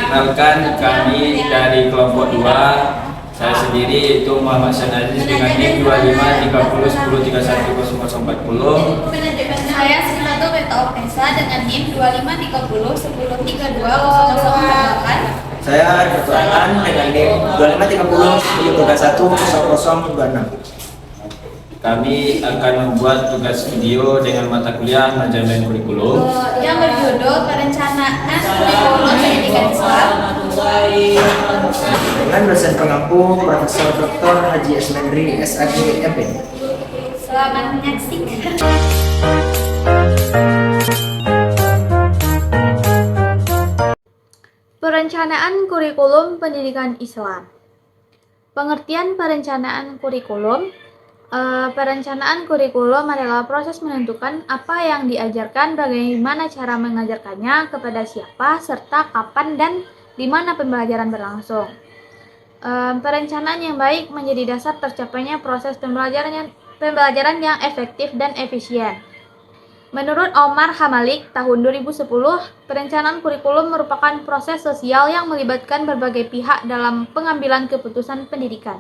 Perkenalkan, kami dari kelompok 2. Saya sendiri itu Muhammad Syahid Aziz dengan NIM 253010310040. Saya Sifatu Beta Opesa dengan NIM 253010320048. Saya Ketuaan dengan NIM 253010310026. Kami akan membuat tugas video dengan mata kuliah manajemen kurikulum yang berjudul Perencanaan Kurikulum Pendidikan Islam dengan dosen pengampu Profesor Dr. Haji Esmendri SAG MP. Selamat menyaksikan. Perencanaan kurikulum pendidikan Islam. Pengertian perencanaan kurikulum. Perencanaan kurikulum adalah proses menentukan apa yang diajarkan, bagaimana cara mengajarkannya, kepada siapa, serta kapan dan di mana pembelajaran berlangsung. Perencanaan yang baik menjadi dasar tercapainya proses pembelajaran yang efektif dan efisien. Menurut Omar Hamalik tahun 2010, perencanaan kurikulum merupakan proses sosial yang melibatkan berbagai pihak dalam pengambilan keputusan pendidikan.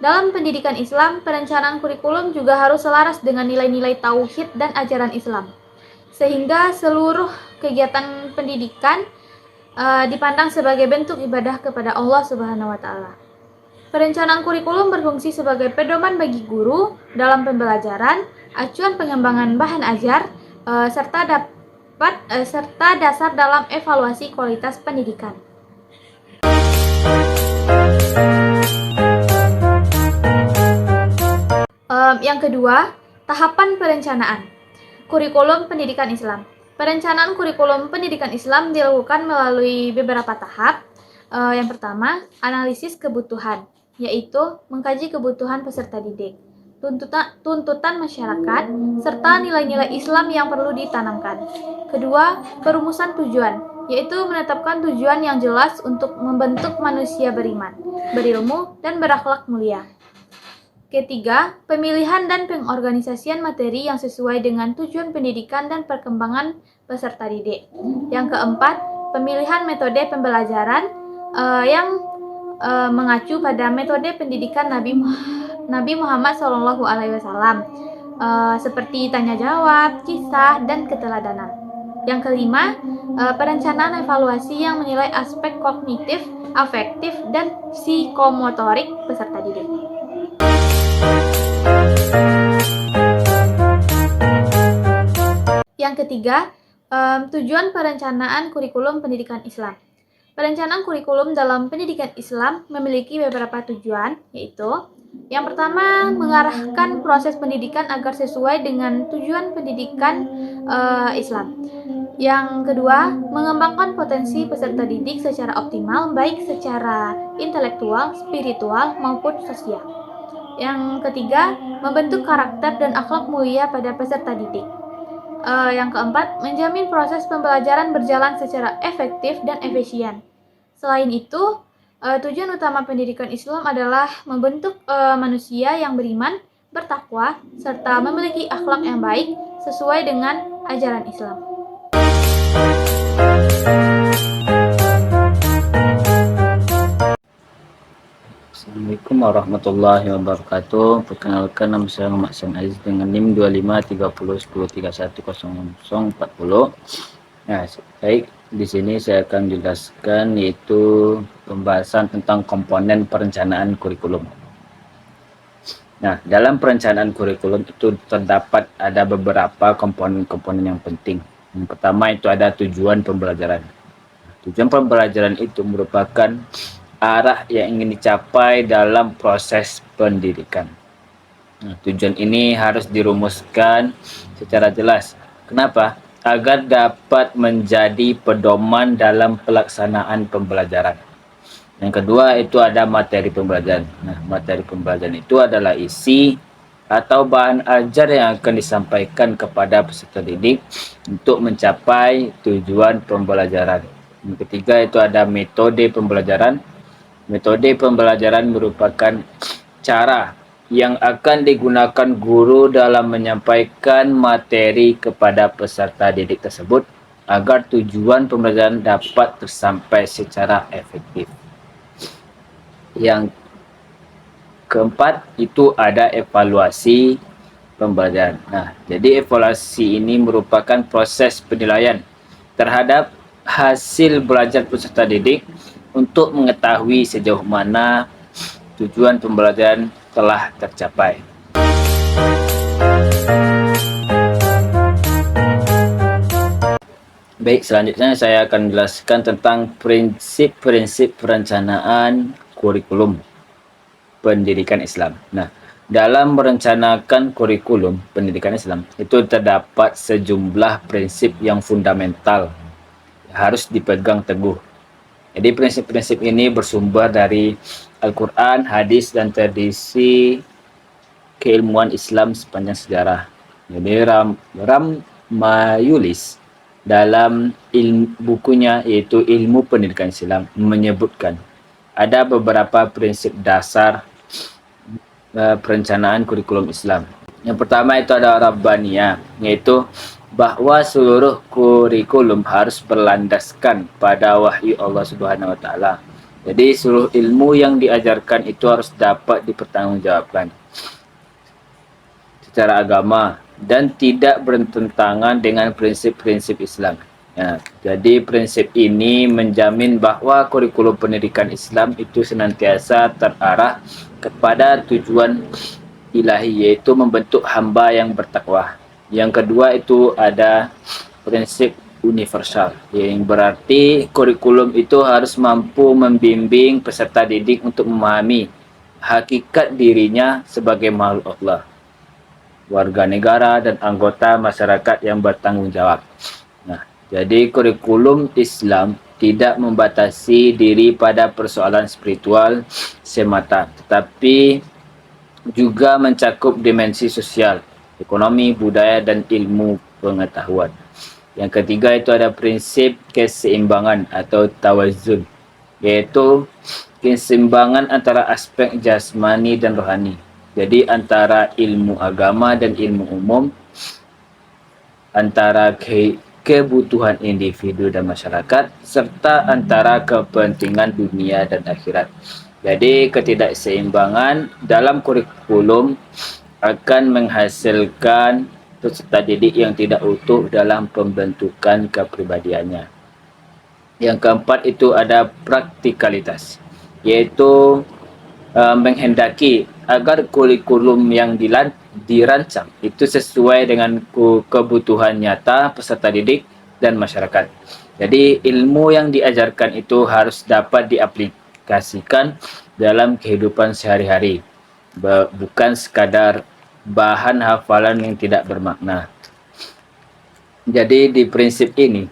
Dalam pendidikan Islam, perencanaan kurikulum juga harus selaras dengan nilai-nilai tauhid dan ajaran Islam, sehingga seluruh kegiatan pendidikan dipandang sebagai bentuk ibadah kepada Allah Subhanahu wa Ta'ala. Perencanaan kurikulum berfungsi sebagai pedoman bagi guru dalam pembelajaran, acuan pengembangan bahan ajar, serta dasar dalam evaluasi kualitas pendidikan. Yang kedua, tahapan perencanaan kurikulum pendidikan Islam. Perencanaan kurikulum pendidikan Islam dilakukan melalui beberapa tahap. Yang pertama, analisis kebutuhan, yaitu mengkaji kebutuhan peserta didik, tuntutan masyarakat, serta nilai-nilai Islam yang perlu ditanamkan. Kedua, perumusan tujuan, yaitu menetapkan tujuan yang jelas untuk membentuk manusia beriman, berilmu, dan berakhlak mulia. Ketiga, pemilihan dan pengorganisasian materi yang sesuai dengan tujuan pendidikan dan perkembangan peserta didik. Yang keempat, pemilihan metode pembelajaran yang mengacu pada metode pendidikan Nabi Muhammad SAW, seperti tanya jawab, kisah, dan keteladanan. Yang kelima, perencanaan evaluasi yang menilai aspek kognitif, afektif, dan psikomotorik peserta didik. Yang ketiga, tujuan perencanaan kurikulum pendidikan Islam. Perencanaan kurikulum dalam pendidikan Islam memiliki beberapa tujuan, yaitu yang pertama, mengarahkan proses pendidikan agar sesuai dengan tujuan pendidikan Islam. Yang kedua, mengembangkan potensi peserta didik secara optimal, baik secara intelektual, spiritual, maupun sosial. Yang ketiga, membentuk karakter dan akhlak mulia pada peserta didik. Yang keempat, menjamin proses pembelajaran berjalan secara efektif dan efisien. Selain itu, tujuan utama pendidikan Islam adalah membentuk manusia yang beriman, bertakwa, serta memiliki akhlak yang baik sesuai dengan ajaran Islam. Assalamualaikum warahmatullahi wabarakatuh. Perkenalkan, nama saya Muhammad Syahid Aziz dengan NIM 253010310040. Nah, baik, di sini saya akan jelaskan yaitu pembahasan tentang komponen perencanaan kurikulum. Nah, dalam perencanaan kurikulum itu terdapat ada beberapa komponen-komponen yang penting. Yang pertama itu ada tujuan pembelajaran. Tujuan pembelajaran itu merupakan arah yang ingin dicapai dalam proses pendidikan. Nah, tujuan ini harus dirumuskan secara jelas. Kenapa? Agar dapat menjadi pedoman dalam pelaksanaan pembelajaran. Yang kedua itu ada materi pembelajaran. Nah, materi pembelajaran itu adalah isi atau bahan ajar yang akan disampaikan kepada peserta didik untuk mencapai tujuan pembelajaran. Yang ketiga itu ada metode pembelajaran. Metode pembelajaran merupakan cara yang akan digunakan guru dalam menyampaikan materi kepada peserta didik tersebut agar tujuan pembelajaran dapat tersampai secara efektif. Yang keempat itu ada evaluasi pembelajaran. Nah, jadi evaluasi ini merupakan proses penilaian terhadap hasil belajar peserta didik untuk mengetahui sejauh mana tujuan pembelajaran telah tercapai. Baik, selanjutnya saya akan menjelaskan tentang prinsip-prinsip perencanaan kurikulum pendidikan Islam. Nah, dalam merencanakan kurikulum pendidikan Islam, itu terdapat sejumlah prinsip yang fundamental harus dipegang teguh. Jadi prinsip-prinsip ini bersumber dari Al-Quran, hadis, dan tradisi keilmuan Islam sepanjang sejarah. Jadi Ram Mayulis dalam bukunya yaitu Ilmu Pendidikan Islam menyebutkan ada beberapa prinsip dasar perencanaan kurikulum Islam. Yang pertama itu ada Rabbaniyah, yaitu bahwa seluruh kurikulum harus berlandaskan pada wahyu Allah Subhanahu wa taala. Jadi seluruh ilmu yang diajarkan itu harus dapat dipertanggungjawabkan secara agama dan tidak bertentangan dengan prinsip-prinsip Islam. Ya, jadi prinsip ini menjamin bahwa kurikulum pendidikan Islam itu senantiasa terarah kepada tujuan ilahi, yaitu membentuk hamba yang bertakwa. Yang kedua itu ada prinsip universal, yang berarti kurikulum itu harus mampu membimbing peserta didik untuk memahami hakikat dirinya sebagai makhluk Allah, warga negara, dan anggota masyarakat yang bertanggung jawab. Nah, jadi kurikulum Islam tidak membatasi diri pada persoalan spiritual semata, tetapi juga mencakup dimensi sosial, ekonomi, budaya, dan ilmu pengetahuan. Yang ketiga itu ada prinsip keseimbangan atau tawazun, yaitu keseimbangan antara aspek jasmani dan rohani. Jadi antara ilmu agama dan ilmu umum, antara kebutuhan individu dan masyarakat, serta antara kepentingan dunia dan akhirat. Jadi ketidakseimbangan dalam kurikulum akan menghasilkan peserta didik yang tidak utuh dalam pembentukan kepribadiannya. Yang keempat itu ada praktikalitas, yaitu menghendaki agar kurikulum yang dirancang itu sesuai dengan kebutuhan nyata peserta didik dan masyarakat. Jadi ilmu yang diajarkan itu harus dapat diaplikasikan dalam kehidupan sehari-hari, bukan sekadar bahan hafalan yang tidak bermakna. Jadi di prinsip ini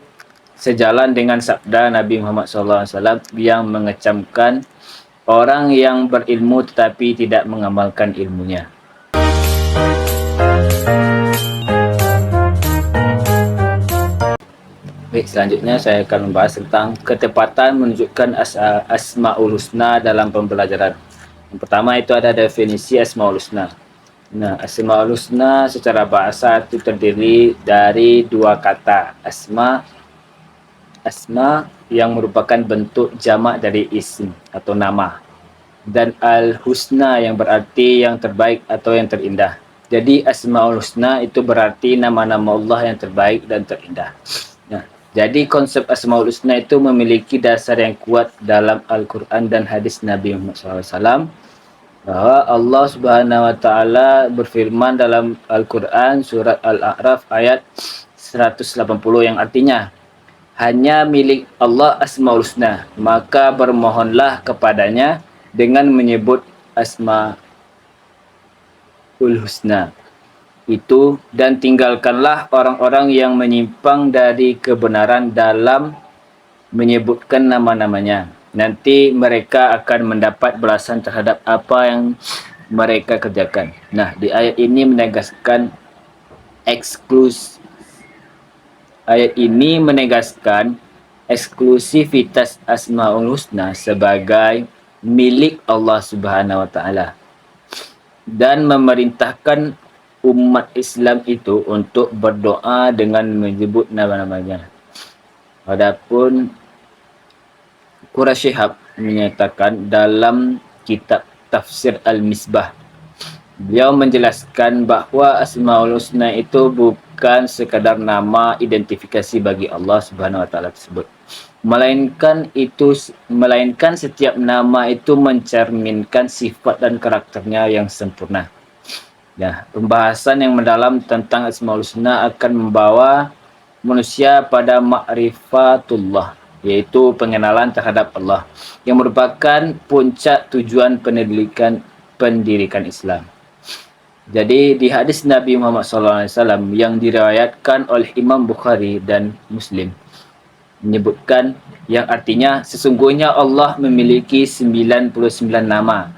sejalan dengan sabda Nabi Muhammad SAW yang mengecamkan orang yang berilmu tetapi tidak mengamalkan ilmunya. Baik, selanjutnya saya akan membahas tentang ketepatan menunjukkan Asmaul Husna dalam pembelajaran. Yang pertama itu ada definisi Asmaul Husna. Nah, Asmaul Husna secara bahasa itu terdiri dari dua kata. Asma yang merupakan bentuk jamak dari ism atau nama, dan al-husna yang berarti yang terbaik atau yang terindah. Jadi Asmaul Husna itu berarti nama-nama Allah yang terbaik dan terindah. Nah, jadi konsep Asmaul Husna itu memiliki dasar yang kuat dalam Al-Quran dan hadis Nabi Muhammad SAW, bahwa Allah Subhanahu wa taala berfirman dalam Al-Quran surat Al-A'raf ayat 180 yang artinya, hanya milik Allah Asmaul Husna, maka bermohonlah kepadanya dengan menyebut Asmaul Husna itu, dan tinggalkanlah orang-orang yang menyimpang dari kebenaran dalam menyebutkan nama-namanya. Nanti mereka akan mendapat balasan terhadap apa yang mereka kerjakan. Nah, di ayat ini menegaskan eksklusivitas Asmaul Husna sebagai milik Allah Subhanahu wa taala, dan memerintahkan umat Islam itu untuk berdoa dengan menyebut nama-namanya. Adapun Quraisy Shihab menyatakan dalam kitab Tafsir Al-Misbah, beliau menjelaskan bahwa Asmaul Husna itu bukan sekadar nama identifikasi bagi Allah Subhanahu wa taala tersebut, melainkan setiap nama itu mencerminkan sifat dan karakternya yang sempurna. Nah, pembahasan yang mendalam tentang Asmaul Husna akan membawa manusia pada ma'rifatullah, yaitu pengenalan terhadap Allah, yang merupakan puncak tujuan pendirikan Islam. Jadi di hadis Nabi Muhammad SAW yang diriwayatkan oleh Imam Bukhari dan Muslim menyebutkan, yang artinya sesungguhnya Allah memiliki 99 nama,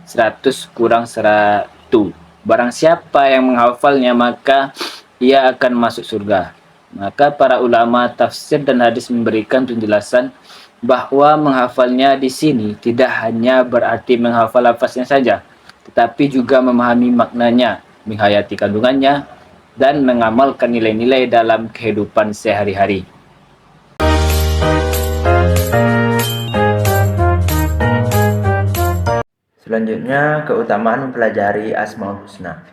100 kurang 100. Barang siapa yang menghafalnya maka ia akan masuk surga. Maka para ulama tafsir dan hadis memberikan penjelasan bahwa menghafalnya di sini tidak hanya berarti menghafal lafaznya saja, tetapi juga memahami maknanya, menghayati kandungannya, dan mengamalkan nilai-nilai dalam kehidupan sehari-hari. Selanjutnya, keutamaan mempelajari Asmaul Husna.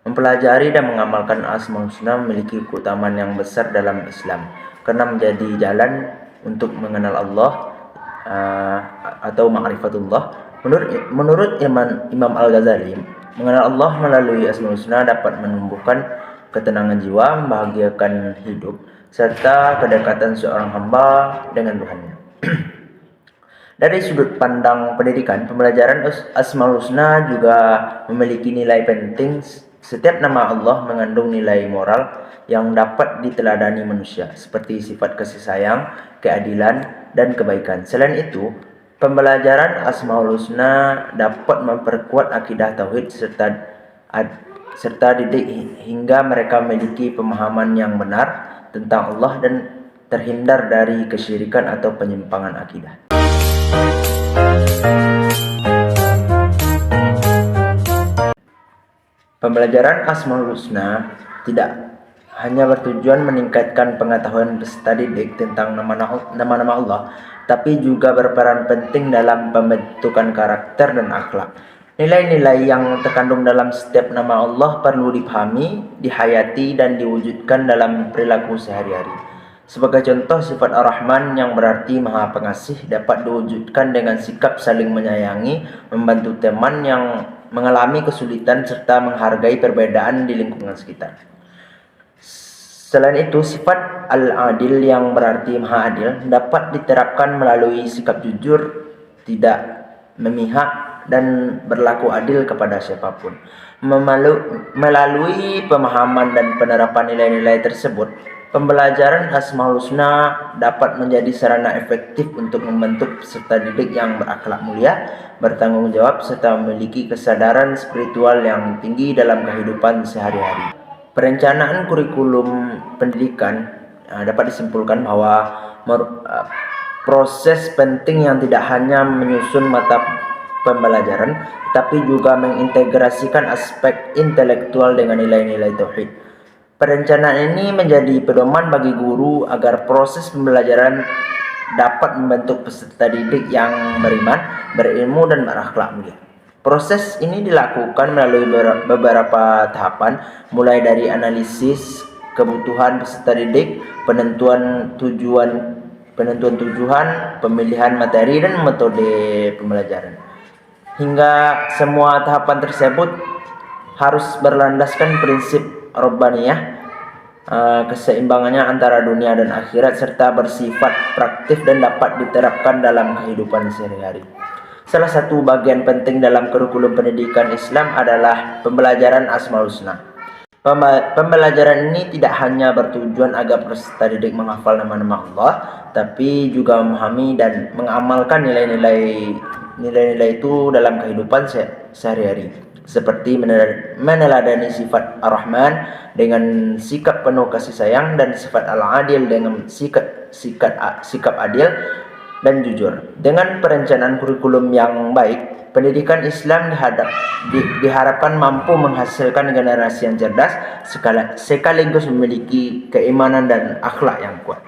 Mempelajari dan mengamalkan Asmaul Husna memiliki keutamaan yang besar dalam Islam, karena menjadi jalan untuk mengenal Allah atau ma'rifatullah. Menurut Imam Al-Ghazali, mengenal Allah melalui Asmaul Husna dapat menumbuhkan ketenangan jiwa, membahagiakan hidup, serta kedekatan seorang hamba dengan Tuhannya. Dari sudut pandang pendidikan, pembelajaran Asmaul Husna juga memiliki nilai penting. Setiap nama Allah mengandung nilai moral yang dapat diteladani manusia, seperti sifat kasih sayang, keadilan, dan kebaikan. Selain itu, pembelajaran Asmaul Husna dapat memperkuat akidah tauhid serta didik hingga mereka memiliki pemahaman yang benar tentang Allah dan terhindar dari kesyirikan atau penyimpangan akidah. Pembelajaran Asmaul Husna tidak hanya bertujuan meningkatkan pengetahuan peserta didik tentang nama-nama Allah, tapi juga berperan penting dalam pembentukan karakter dan akhlak. Nilai-nilai yang terkandung dalam setiap nama Allah perlu dipahami, dihayati, dan diwujudkan dalam perilaku sehari-hari. Sebagai contoh, sifat Ar-Rahman yang berarti Maha Pengasih dapat diwujudkan dengan sikap saling menyayangi, membantu teman yang mengalami kesulitan, serta menghargai perbedaan di lingkungan sekitar. Selain itu, sifat Al-Adil yang berarti Maha Adil dapat diterapkan melalui sikap jujur, tidak memihak, dan berlaku adil kepada siapapun. Melalui pemahaman dan penerapan nilai-nilai tersebut, pembelajaran Asmaul Husna dapat menjadi sarana efektif untuk membentuk peserta didik yang berakhlak mulia, bertanggung jawab, serta memiliki kesadaran spiritual yang tinggi dalam kehidupan sehari-hari. Perencanaan kurikulum pendidikan dapat disimpulkan bahwa proses penting yang tidak hanya menyusun mata pembelajaran, tapi juga mengintegrasikan aspek intelektual dengan nilai-nilai tauhid. Perencanaan ini menjadi pedoman bagi guru agar proses pembelajaran dapat membentuk peserta didik yang beriman, berilmu, dan berakhlak mulia. Proses ini dilakukan melalui beberapa tahapan, mulai dari analisis kebutuhan peserta didik, penentuan tujuan, pemilihan materi, dan metode pembelajaran. Hingga semua tahapan tersebut harus berlandaskan prinsip Rabbaniyah, keseimbangannya antara dunia dan akhirat, serta bersifat praktif dan dapat diterapkan dalam kehidupan sehari-hari. Salah satu bagian penting dalam kurikulum pendidikan Islam adalah pembelajaran Asmaul Husna. Pembelajaran ini tidak hanya bertujuan agar peserta didik menghafal nama-nama Allah, tapi juga memahami dan mengamalkan nilai-nilai itu dalam kehidupan sehari-hari, seperti meneladani sifat Ar-Rahman dengan sikap penuh kasih sayang, dan sifat Al-Adil dengan sikap adil dan jujur. Dengan perencanaan kurikulum yang baik, pendidikan Islam diharapkan mampu menghasilkan generasi yang cerdas sekaligus memiliki keimanan dan akhlak yang kuat.